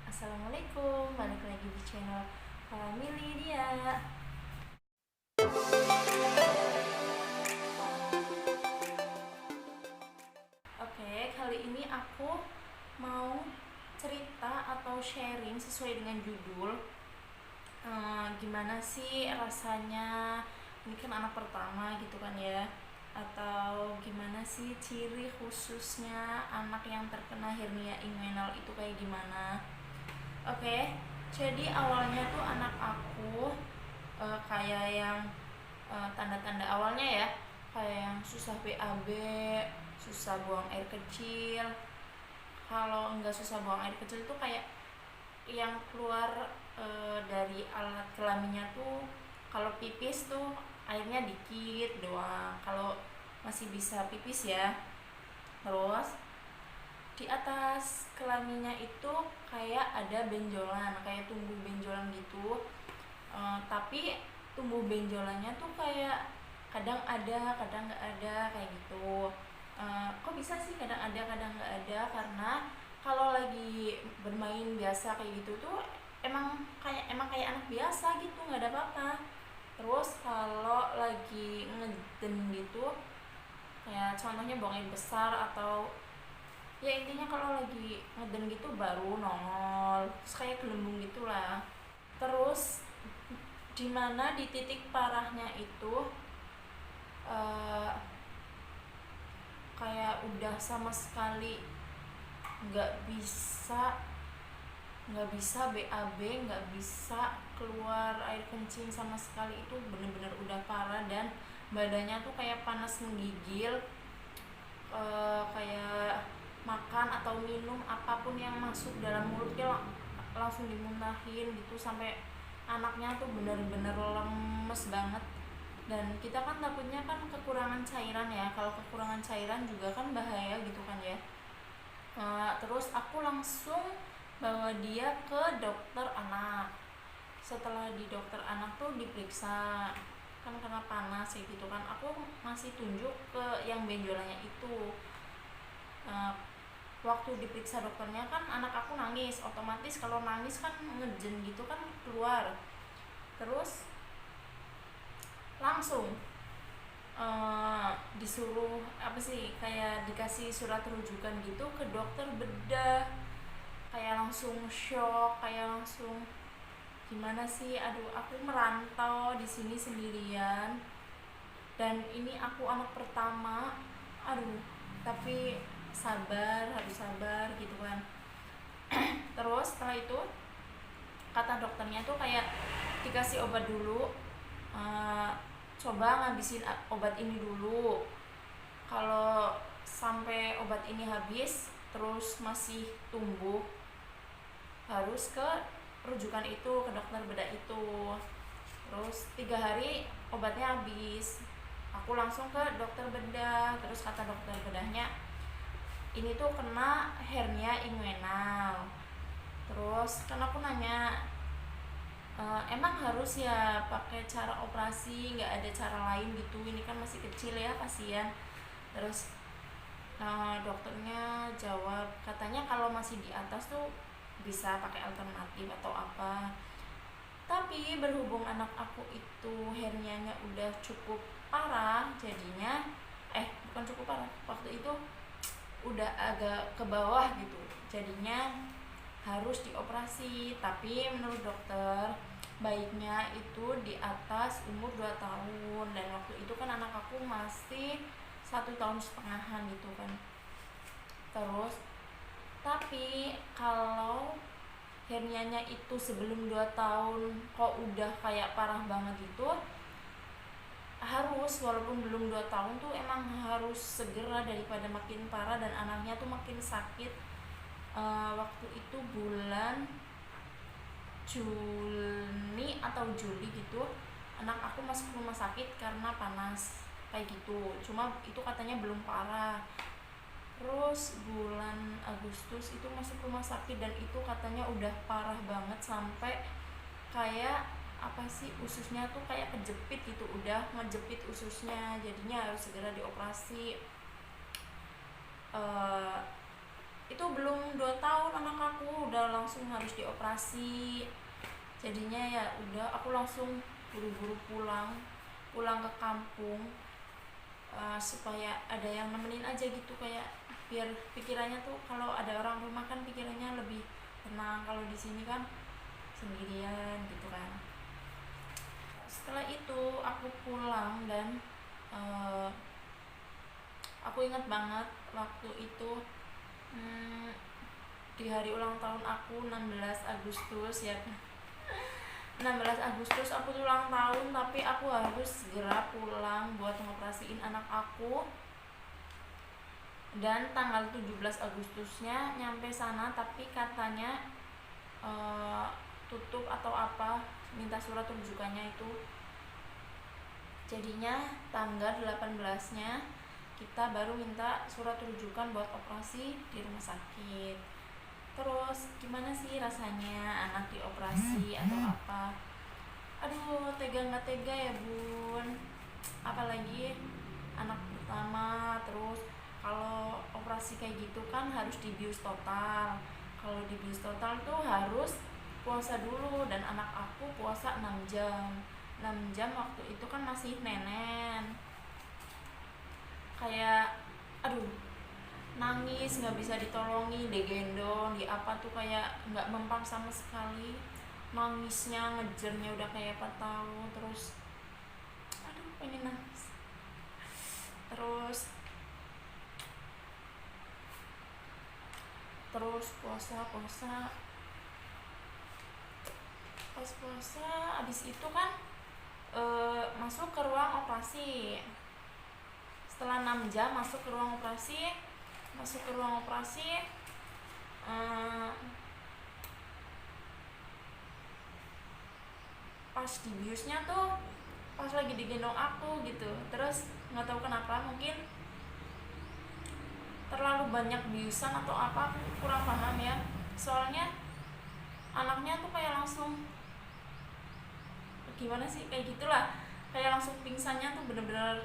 Assalamualaikum, balik lagi di channel Family Dia. Oke, kali ini aku mau cerita atau sharing sesuai dengan judul. Gimana sih rasanya, ini kan anak pertama gitu kan ya, atau gimana sih ciri khususnya anak yang terkena hernia inguinal itu kayak gimana. Oke, jadi awalnya tuh anak aku kayak yang tanda-tanda awalnya ya, kayak yang susah BAB, susah buang air kecil. Kalau enggak susah buang air kecil tuh kayak yang keluar dari alat kelaminnya tuh, kalau pipis tuh airnya dikit doang, kalau masih bisa pipis ya. Terus di atas kelaminnya itu kayak ada benjolan, kayak tumbuh benjolan gitu. Tapi tumbuh benjolannya tuh kayak kadang ada kadang nggak ada kayak gitu. Kok bisa sih kadang ada kadang nggak ada? Karena kalau lagi bermain biasa kayak gitu tuh emang kayak anak biasa gitu, nggak ada apa-apa. Terus kalau lagi ngeden gitu, kayak contohnya buang air besar, atau ya intinya kalau lagi ngeden gitu baru nongol, terus kayak gelembung gitulah. Terus dimana di titik parahnya itu uh, kayak udah sama sekali nggak bisa nggak bisa BAB, nggak bisa keluar air kencing sama sekali. Itu bener-bener udah parah, dan badannya tuh kayak panas menggigil. Kayak makan atau minum apapun yang masuk dalam mulutnya langsung dimuntahin gitu, sampai anaknya tuh bener-bener lemes banget. Dan kita kan takutnya kan kekurangan cairan ya, kalau kekurangan cairan juga kan bahaya gitu kan ya. Terus aku langsung bawa dia ke dokter anak. Setelah di dokter anak tuh diperiksa, kan karena panas kayak gitu kan, aku masih tunjuk ke yang benjolannya itu. uh, Waktu diperiksa dokternya kan anak aku nangis, otomatis kalau nangis kan ngejen gitu kan keluar. Terus langsung disuruh apa sih, kayak dikasih surat rujukan gitu ke dokter bedah. Kayak langsung shock, kayak langsung gimana sih, aduh aku merantau di sini sendirian, dan ini aku anak pertama, aduh. Tapi sabar, harus sabar gitu kan. Terus setelah itu kata dokternya tuh kayak dikasih obat dulu. uh, Coba ngabisin obat ini dulu. Kalau sampai obat ini habis terus masih tumbuh, harus ke rujukan itu, ke dokter bedah itu. Terus 3 hari obatnya habis, aku langsung ke dokter bedah. Terus kata dokter bedahnya, ini tuh kena hernia inguinal. Terus kan aku nanya, emang harus ya pakai cara operasi, nggak ada cara lain gitu, ini kan masih kecil ya pasien. Terus dokternya jawab, katanya kalau masih di atas tuh bisa pakai alternatif atau apa. Tapi berhubung anak aku itu hernianya udah cukup parah, jadinya bukan cukup parah, waktu itu udah agak ke bawah gitu, jadinya harus dioperasi. Tapi menurut dokter baiknya itu di atas umur 2 tahun, dan waktu itu kan anak aku masih 1,5 tahun gitu kan. Terus tapi kalau hernianya itu sebelum 2 tahun kok udah kayak parah banget gitu, harus, walaupun belum 2 tahun tuh emang harus segera daripada makin parah dan anaknya tuh makin sakit. Waktu itu bulan Juni atau Juli gitu, anak aku masuk rumah sakit karena panas kayak gitu, cuma itu katanya belum parah. Terus bulan Agustus itu masuk rumah sakit, dan itu katanya udah parah banget, sampai kayak apa sih, ususnya tuh kayak kejepit gitu, udah ngejepit ususnya, jadinya harus segera dioperasi. Itu belum 2 tahun anak aku udah langsung langsung harus dioperasi. Jadinya ya udah aku langsung buru-buru pulang ke kampung, supaya ada yang nemenin aja gitu, kayak biar pikirannya tuh kalau ada orang rumah kan pikirannya lebih tenang. Kalau di sini kan sendirian gitu kan. Setelah itu aku pulang dan aku ingat banget waktu itu, di hari ulang tahun aku 16 Agustus ya. 16 Agustus aku tuh ulang tahun, tapi aku harus segera pulang buat ngoperasiin anak aku. Dan tanggal 17 Agustusnya nyampe sana, tapi katanya tutup atau apa, minta surat rujukannya itu. Jadinya tanggal 18-nya kita baru minta surat rujukan buat operasi di rumah sakit. Terus gimana sih rasanya anak dioperasi atau apa? Aduh, tega nggak tega ya bun, apalagi anak pertama. Terus kalau operasi kayak gitu kan harus dibius total. Kalau dibius total tuh harus puasa dulu, dan anak aku puasa 6 jam. 6 jam waktu itu kan masih nenen. Kayak aduh, nangis nggak bisa ditolongi, digendong, di apa tuh kayak nggak mempan sama sekali. Nangisnya ngejernya udah kayak apa tahu. Terus aduh pengen nangis. Terus puasa pas puasa abis itu kan masuk ke ruang operasi. Setelah 6 jam masuk ke ruang operasi, pas dibiusnya tuh pas lagi digendong aku gitu. Terus nggak tahu kenapa, mungkin terlalu banyak biusan atau apa, aku kurang paham ya. Soalnya anaknya tuh kayak langsung gimana sih, kayak gitulah, kayak langsung pingsannya tuh bener-bener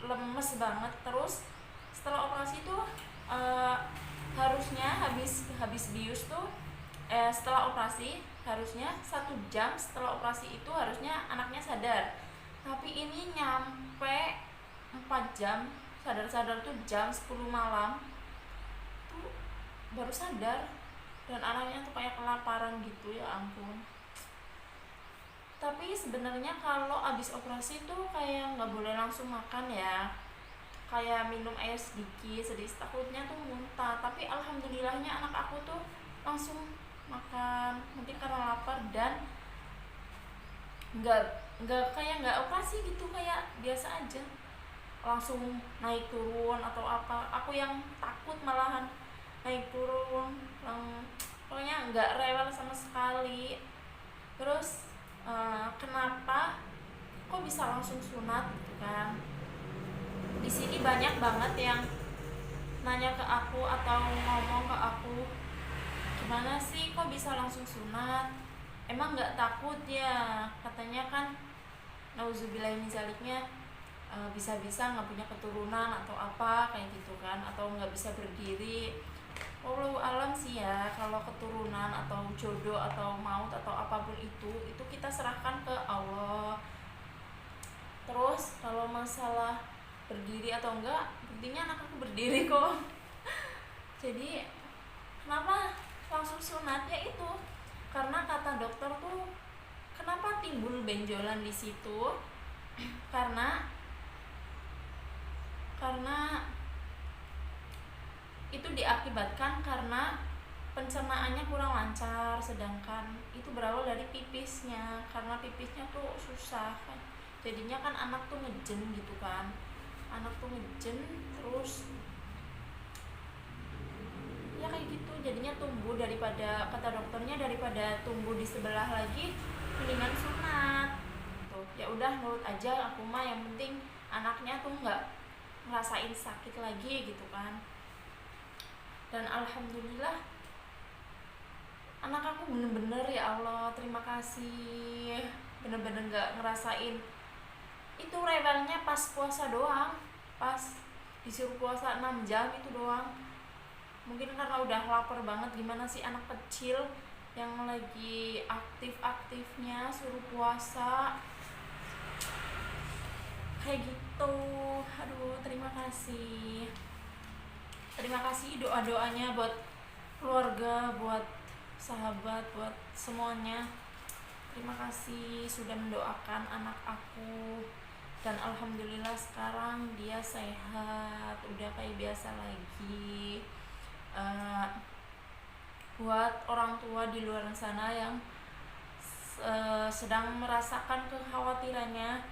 lemes banget. Terus setelah operasi tuh harusnya habis bius tuh setelah operasi harusnya 1 jam setelah operasi itu harusnya anaknya sadar, tapi ini nyampe 4 jam. Sadar tuh jam 10 malam tuh baru sadar, dan anaknya tuh kayak kelaparan gitu, ya ampun. Tapi sebenarnya kalau abis operasi tuh kayak nggak boleh langsung makan ya, kayak minum air sedikit, takutnya tuh muntah. Tapi alhamdulillahnya anak aku tuh langsung makan, mungkin karena lapar, dan nggak kayak nggak operasi gitu, kayak biasa aja, langsung naik turun atau apa. Aku yang takut malahan naik turun, pokoknya nggak rewel sama sekali. Terus kenapa kok bisa langsung sunat gitu kan? Di sini banyak banget yang nanya ke aku atau ngomong ke aku, gimana sih kok bisa langsung sunat? Emang nggak takut ya? Katanya kan nauzubillah min zaliknya, bisa-bisa nggak punya keturunan atau apa kayak gitu kan, atau nggak bisa berdiri. Wallahu alam sih ya, kalau keturunan atau jodoh atau maut atau apapun itu kita serahkan ke Allah. Terus kalau masalah berdiri atau enggak, buktinya anak aku berdiri kok. Jadi kenapa langsung sunat? Ya itu karena kata dokter tuh, kenapa timbul benjolan di situ? karena itu diakibatkan karena pencernaannya kurang lancar, sedangkan itu berawal dari pipisnya. Karena pipisnya tuh susah kan, jadinya kan anak tuh ngejen gitu kan, terus ya kayak gitu, jadinya tumbuh, daripada kata dokternya daripada tumbuh di sebelah lagi mendingan sunat tuh. Ya udah nurut aja aku mah, yang penting anaknya tuh nggak ngerasain sakit lagi gitu kan. Dan alhamdulillah anak aku bener-bener, ya Allah terima kasih, bener-bener nggak ngerasain itu rewelnya pas puasa doang, pas disuruh puasa 6 jam itu doang. Mungkin karena udah lapar banget, gimana sih anak kecil yang lagi aktif-aktifnya suruh puasa kayak gitu. Aduh, terima kasih doa-doanya buat keluarga, buat sahabat, buat semuanya. Terima kasih sudah mendoakan anak aku, dan alhamdulillah sekarang dia sehat, udah kayak biasa lagi. Buat orang tua di luar sana yang sedang merasakan kekhawatirannya,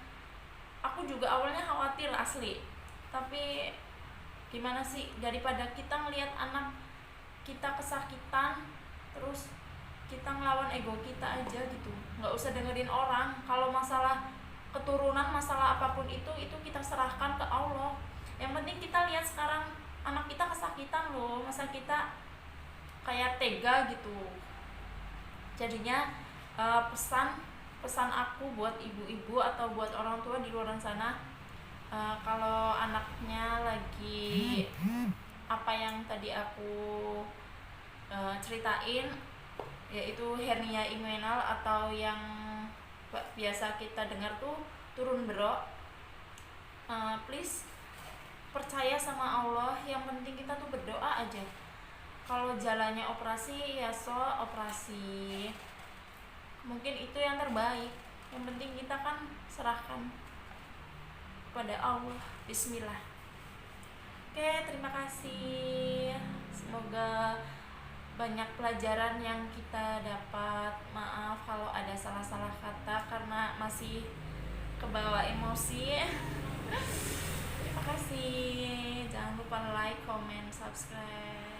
aku juga awalnya khawatir asli, tapi gimana sih, daripada kita ngelihat anak kita kesakitan terus kita ngelawan ego kita aja gitu, nggak usah dengerin orang. Kalau masalah keturunan, masalah apapun itu kita serahkan ke Allah. Yang penting kita lihat sekarang anak kita kesakitan loh, masa kita kayak tega gitu. Jadinya pesan aku buat ibu-ibu atau buat orang tua di luar sana, kalau anaknya lagi apa yang tadi aku ceritain, yaitu hernia inguinal atau yang biasa kita dengar tuh turun berok, please percaya sama Allah. Yang penting kita tuh berdoa aja. Kalau jalannya operasi ya operasi, mungkin itu yang terbaik. Yang penting kita kan serahkan pada Allah. Bismillah. Oke, terima kasih. Semoga banyak pelajaran yang kita dapat. Maaf kalau ada salah-salah kata karena masih kebawa emosi. Terima kasih. Jangan lupa like, comment, subscribe.